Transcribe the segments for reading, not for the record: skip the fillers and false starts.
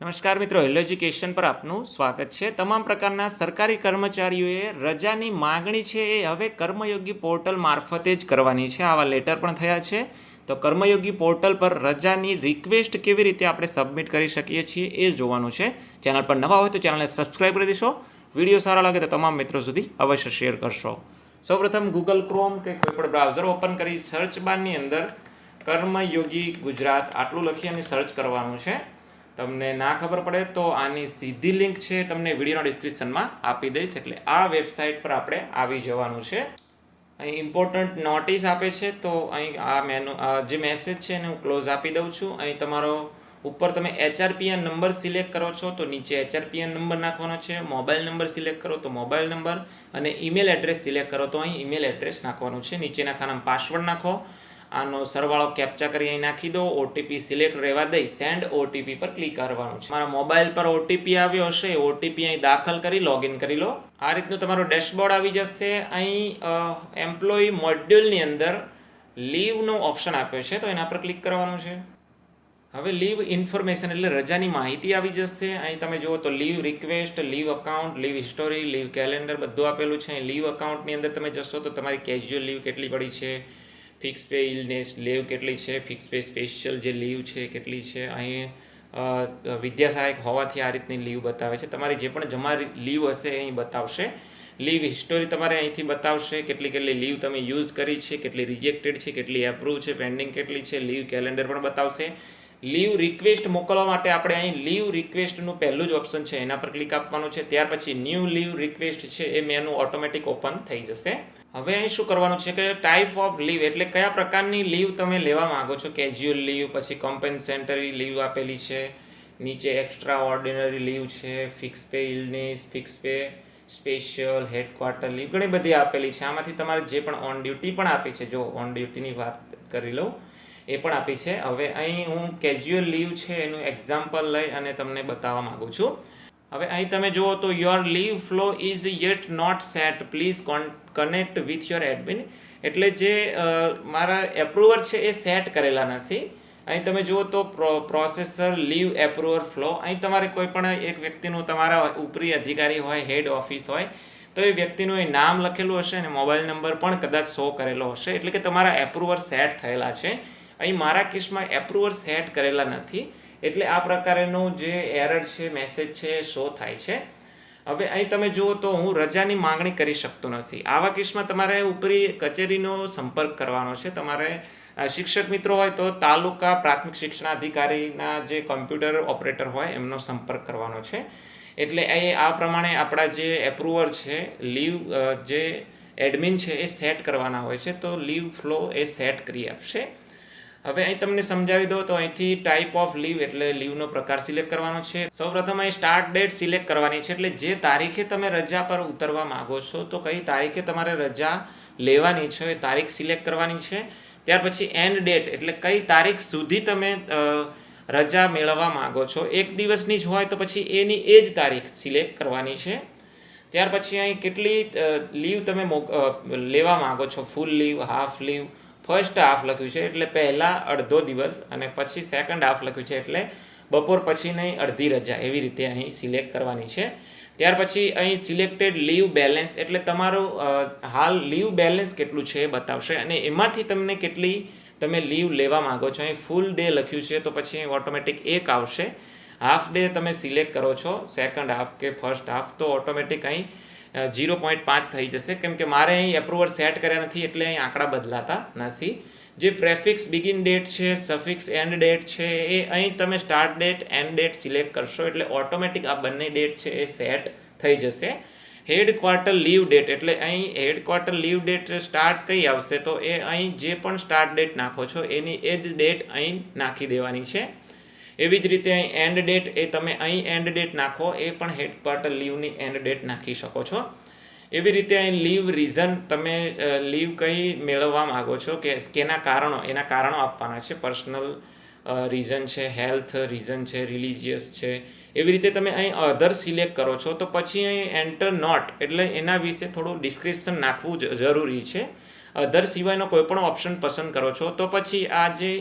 નમસ્કાર મિત્રો, hello education પર આપનું સ્વાગત છે. તમામ પ્રકારના સરકારી કર્મચારીઓએ રજાની માગણી છે એ હવે કર્મયોગી પોર્ટલ મારફતે જ કરવાની છે. આવા લેટર પણ થયા છે. તો કર્મયોગી પોર્ટલ પર રજાની રિક્વેસ્ટ કેવી રીતે આપણે સબમિટ કરી શકીએ છીએ એ જોવાનું છે. ચેનલ પર નવા હોય તો ચેનલને સબસ્ક્રાઈબ કરી દેશો. વિડીયો સારા લાગે તો તમામ મિત્રો સુધી અવશ્ય શેર કરશો. સૌપ્રથમ ગૂગલ ક્રોમ કે કોઈ પણ બ્રાઉઝર ઓપન કરી સર્ચ બારની અંદર કર્મયોગી ગુજરાત આટલું લખી અને સર્ચ કરવાનું છે. તમને ના ખબર પડે તો આની સીધી લિંક છે તમને વિડીયોના ડિસ્ક્રિપ્શનમાં આપી દઈશ, એટલે આ વેબસાઇટ પર આપણે આવી જવાનું છે. અહીં ઇમ્પોર્ટન્ટ નોટિસ આપે છે, તો અહીં જે મેસેજ છે એને હું ક્લોઝ આપી દઉં છું. અહીં તમારો ઉપર તમે HRPN નંબર સિલેક્ટ કરો છો તો નીચે HRPN નંબર નાખવાનો છે. મોબાઈલ નંબર સિલેક્ટ કરો તો મોબાઈલ નંબર, અને ઈમેલ એડ્રેસ સિલેક્ટ કરો તો અહીં ઈમેલ એડ્રેસ નાખવાનું છે. નીચેના ખાનામાં પાસવર્ડ નાખો. આનો સરવાળો કેપ્ચા કરી અહીં નાખી દો. ઓટીપી સિલેક્ટ રહેવા દઈ સેન્ડ ઓટીપી પર ક્લિક કરવાનું છે. મારા મોબાઈલ પર ઓટીપી આવ્યો હશે, ઓટીપી અહીં દાખલ કરી લોગિન કરી લો. આ રીતનું તમારો ડેશબોર્ડ આવી જશે. અહીં એમ્પ્લોયી મોડ્યુલની અંદર લીવનો ઓપ્શન આપ્યો છે, તો એના પર ક્લિક કરવાનું છે. હવે લીવ ઇન્ફોર્મેશન એટલે રજાની માહિતી આવી જશે. અહીં તમે જુઓ તો leave request, leave account, leave history, leave calendar બધું આપેલું છે. લીવ અકાઉન્ટની અંદર તમે જશો તો તમારી કેઝ્યુઅલ લીવ કેટલી પડી છે, ફિક્સ પે ઇલનેસ લીવ કેટલી છે, ફિક્સ પે સ્પેશિયલ જે લીવ છે કેટલી છે. અહીં વિદ્યા સહાયક હોવાથી આ રીતની લીવ બતાવે છે. તમારી જે પણ જમા લીવ હશે અહીં બતાવશે. લીવ હિસ્ટોરી તમારે અહીંથી બતાવશે કેટલી કેટલી લીવ તમે યુઝ કરી છે, કેટલી રિજેક્ટેડ છે, કેટલી એપ્રુવ છે, પેન્ડિંગ કેટલી છે. લીવ કેલેન્ડર પણ બતાવશે. લીવ રિક્વેસ્ટ મોકલવા માટે આપણે અહીં લીવ રિક્વેસ્ટનું પહેલું જ ઓપ્શન છે એના પર ક્લિક આપવાનું છે. ત્યાર પછી ન્યૂ લીવ રિક્વેસ્ટ છે એ મેનુ ઓટોમેટિક ઓપન થઈ જશે. હવે અહીં શું કરવાનું છે કે ટાઈપ ઓફ લીવ એટલે કયા પ્રકારની લીવ તમે લેવા માંગો છો. કેઝ્યુઅલ લીવ, પછી કોમ્પેન્સેટરી લીવ આપેલી છે, નીચે એક્સ્ટ્રા ઓર્ડિનરી લીવ છે, fix pay illness, fix pay special, headquarter leave, ઘણી બધી આપેલી છે. આમાંથી તમારે જે પણ ઓન ડ્યુટી પણ આપી છે, જો ઓન ડ્યુટીની વાત કરી લઉં એ પણ આપી છે. હવે અહીં હું કેઝ્યુઅલ લીવ છે એનું એક્ઝામ્પલ લઈ અને તમને બતાવવા માંગુ છું. હવે અહીં તમે જુઓ તો your leave flow is yet not set, please connect with your admin. એટલે જે મારા એપ્રુવર છે એ સેટ કરેલા નથી. અહીં તમે જુઓ તો પ્રોસેસર લીવ એપ્રુવર ફ્લો, અહીં તમારે કોઈ પણ એક વ્યક્તિનું, તમારા ઉપરી અધિકારી હોય, હેડ ઓફિસ હોય, તો એ વ્યક્તિનું એ નામ લખેલું હશે અને મોબાઈલ નંબર પણ કદાચ શો કરેલો હશે, એટલે કે તમારા એપ્રુવર સેટ થયેલા છે. અહીં મારા કેસમાં એપ્રુવર સેટ કરેલા નથી, એટલે આ પ્રકારનું જે એરર છે, મેસેજ છે એ શો થાય છે. હવે અહીં તમે જુઓ તો હું રજાની માંગણી કરી શકતો નથી. આવા કેસમાં તમારે ઉપરી કચેરીનો સંપર્ક કરવાનો છે. તમારે શિક્ષક મિત્રો હોય તો તાલુકા પ્રાથમિક શિક્ષણાધિકારીના જે કોમ્પ્યુટર ઓપરેટર હોય એમનો સંપર્ક કરવાનો છે. એટલે આ પ્રમાણે આપણા જે એપ્રુવર છે, લીવ જે એડમિન છે એ સેટ કરવાના હોય છે, તો લીવ ફ્લો એ સેટ કરી આપશે. હવે અહીં તમને સમજાવી દો તો અહીંથી ટાઈપ ઓફ લીવ એટલે લીવનો પ્રકાર સિલેક્ટ કરવાનો છે. સૌપ્રથમ અહીં સ્ટાર્ટ ડેટ સિલેક્ટ કરવાની છે, એટલે જે તારીખે તમે રજા પર ઉતરવા માંગો છો તો કઈ તારીખે તમારે રજા લેવાની છે એ તારીખ સિલેક્ટ કરવાની છે. ત્યાર પછી એન્ડ ડેટ એટલે કઈ તારીખ સુધી તમે રજા મેળવવા માંગો છો. એક દિવસની જ હોય તો પછી એની એ જ તારીખ સિલેક્ટ કરવાની છે. ત્યાર પછી અહીં કેટલી લીવ તમે લેવા માંગો છો, full leave, half leave. First half લખ્યું છે એટલે પહેલાં અડધો દિવસ, અને પછી સેકન્ડ હાફ લખ્યું છે એટલે બપોર પછીની અડધી રજા, એવી રીતે અહીં સિલેક્ટ કરવાની છે. ત્યાર પછી અહીં સિલેક્ટેડ લીવ બેલેન્સ એટલે તમારું હાલ લીવ બેલેન્સ કેટલું છે એ બતાવશે, અને એમાંથી તમને કેટલી તમે લીવ લેવા માંગો છો. અહીં ફૂલ ડે લખ્યું છે તો પછી અહીં ઓટોમેટિક એક આવશે. હાફ ડે તમે સિલેક્ટ કરો છો, સેકન્ડ હાફ કે ફર્સ્ટ હાફ, તો ઓટોમેટિક અહીં 0.5 થઈ જશે, કેમ કે મારે અહીં એપ્રુવર સેટ કર્યા નથી એટલે અહીં આંકડા બદલાતા નથી. જે પ્રેફિક્સ બિગિન ડેટ છે, સફિક્સ એન્ડ ડેટ છે, એ અહીં તમે start date and date select કરશો એટલે ઓટોમેટિક આ બંને ડેટ છે એ સેટ થઈ જશે. હેડક્વાર્ટર લીવ ડેટ એટલે અહીં હેડક્વાર્ટર લીવ ડેટ સ્ટાર્ટ કઈ આવશે તો એ અહીં જે પણ સ્ટાર્ટ ડેટ નાખો છો એની એ જ ડેટ અહીં નાખી દેવાની છે. એવી જ રીતે અહીં એન્ડ ડેટ એ તમે અહીં એન્ડ ડેટ નાખો, એ પણ હેડક્વાર્ટર લીવની એન્ડ ડેટ નાખી શકો છો. એવી રીતે અહીં લીવ રીઝન, તમે લીવ કઈ મેળવવા માગો છો કે કેના કારણો, એના કારણો આપવાના છે. પર્સનલ રીઝન છે, હેલ્થ રીઝન છે, રિલિજિયસ છે. એવી રીતે તમે અહીં અધર સિલેક્ટ કરો છો તો પછી અહીં એન્ટર નોટ એટલે એના વિશે થોડું ડિસ્ક્રિપ્શન નાખવું જરૂરી છે. અધર સિવાયનો કોઈ પણ ઓપ્શન પસંદ કરો છો તો પછી આ જે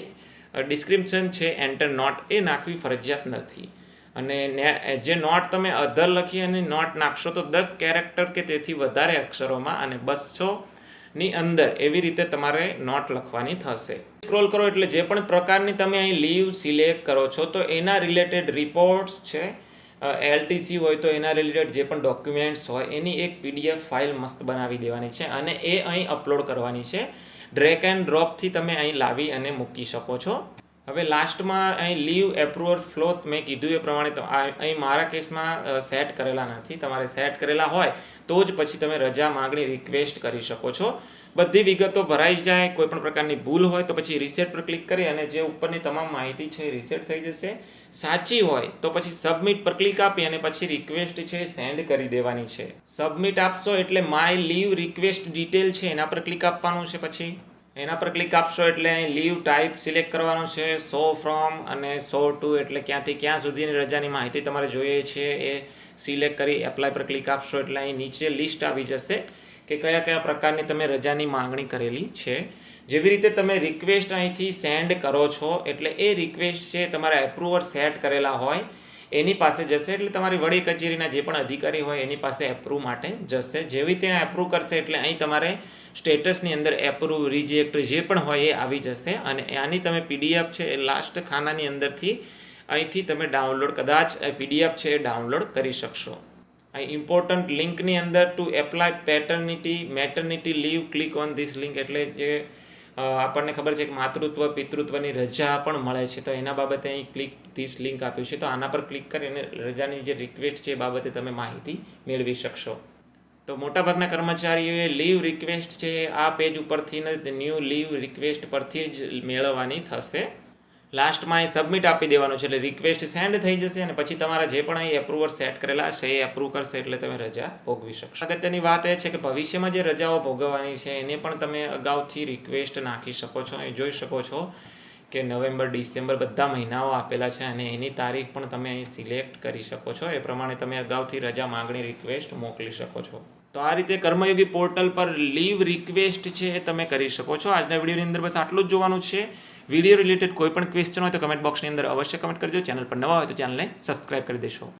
ડિસ્ક્રિપ્શન છે એન્ટર નોટ એ નાખવી ફરજિયાત નથી. અને જે નોટ તમે અધર લખી અને નોટ નાખશો તો 10 કેરેક્ટર કે તેથી વધારે અક્ષરોમાં અને 200ની અંદર એવી રીતે તમારે નોટ લખવાની થશે. સ્ક્રોલ કરો એટલે જે પણ પ્રકારની તમે અહીં લીવ સિલેક્ટ કરો છો તો એના રિલેટેડ રિપોર્ટ્સ છે, LTC હોય તો એના રિલેટેડ જે પણ ડોક્યુમેન્ટ્સ હોય એની એક PDF ફાઇલ મસ્ત બનાવી દેવાની છે અને એ અહીં અપલોડ કરવાની છે. ડ્રેગ એન્ડ ડ્રોપથી તમે અહીં લાવી અને મૂકી શકો છો. હવે લાસ્ટમાં અહીં લીવ એપ્રુવર ફ્લો મેં કીધું એ પ્રમાણે તો અહીં મારા કેસમાં સેટ કરેલા નથી. તમારે સેટ કરેલા હોય તો જ પછી તમે રજા માગણી રિક્વેસ્ટ કરી શકો છો. બધી વિગતો ભરાઈ જાય, કોઈ પણ પ્રકારની ભૂલ હોય તો પછી રીસેટ પર ક્લિક કરી અને જે ઉપરની તમામ માહિતી છે એ રીસેટ થઈ જશે. સાચી હોય તો પછી સબમિટ પર ક્લિક આપી અને પછી રિક્વેસ્ટ છે સેન્ડ કરી દેવાની છે. સબમિટ આપશો એટલે માય લીવ રિક્વેસ્ટ ડિટેલ છે એના પર ક્લિક આપવાનું છે. પછી એના પર ક્લિક આપશો એટલે અહીં લીવ ટાઈપ સિલેક્ટ કરવાનું છે, સો ફ્રોમ અને સો ટુ એટલે ક્યાંથી ક્યાં સુધીની રજાની માહિતી તમારે જોઈએ છે એ સિલેક્ટ કરી એપ્લાય પર ક્લિક આપશો એટલે અહીં નીચે લિસ્ટ આવી જશે કે કયા કયા પ્રકારની તમે રજાની માંગણી કરેલી છે. જેવી રીતે તમે રિક્વેસ્ટ અહીંથી સેન્ડ કરો છો એટલે એ રિક્વેસ્ટ છે તમારા એપ્રુવર સેટ કરેલા હોય એની પાસે જશે એટલે તમારી વડી કચેરીના જે પણ અધિકારી હોય એની પાસે એપ્રુવ માટે જશે. જેવી ત્યાં એપ્રુવ કરશે એટલે અહીં તમારે સ્ટેટસની અંદર એપ્રુવ, રિજેક્ટ જે પણ હોય એ આવી જશે અને આની તમે PDF છે એ લાસ્ટ ખાનાની અંદરથી અહીંથી તમે ડાઉનલોડ કદાચ PDF છે એ ડાઉનલોડ કરી શકશો. અહીં ઇમ્પોર્ટન્ટ લિંકની અંદર to apply maternity leave click on this link એટલે જે આપણને ખબર છે કે માતૃત્વ પિતૃત્વની રજા પણ મળે છે તો એના બાબતે અહીં ક્લિક ધીસ લિંક આપ્યું છે તો આના પર ક્લિક કરીને રજાની જે રિક્વેસ્ટ છે એ બાબતે તમે માહિતી મેળવી શકશો. તો મોટાભાગના કર્મચારીઓએ લીવ રિક્વેસ્ટ છે આ પેજ ઉપરથી ન્યૂ લીવ રિક્વેસ્ટ પરથી જ મેળવવાની થશે. લાસ્ટમાં અહીં સબમિટ આપી દેવાનું છે એટલે રિક્વેસ્ટ સેન્ડ થઈ જશે અને પછી તમારા જે પણ અહીં એપ્રુવર સેટ કરેલા છે એ એપ્રુવ કરશે એટલે તમે રજા ભોગવી શકશો. અગત્યની વાત એ છે કે ભવિષ્યમાં જે રજાઓ ભોગવવાની છે એને પણ તમે અગાઉથી રિક્વેસ્ટ નાખી શકો છો. અહીં જોઈ શકો છો કે નવેમ્બર, ડિસેમ્બર બધા મહિનાઓ આપેલા છે અને એની તારીખ પણ તમે અહીં સિલેક્ટ કરી શકો છો. એ પ્રમાણે તમે અગાઉથી રજા માગણી રિક્વેસ્ટ મોકલી શકો છો. તો આ રીતે કર્મયોગી પોર્ટલ પર લીવ રિક્વેસ્ટ છે એ તમે કરી શકો છો. આજના વિડીયોની અંદર બસ આટલું જ જોવાનું છે. વિડીયો રિલેટેડ કોઈ પણ ક્વેશ્ચન હોય તો કમેન્ટ બોક્સની અંદર અવશ્ય કમેન્ટ કરજો. ચેનલ પર નવા હોય તો ચેનલને સબસ્ક્રાઇબ કરી દેશો.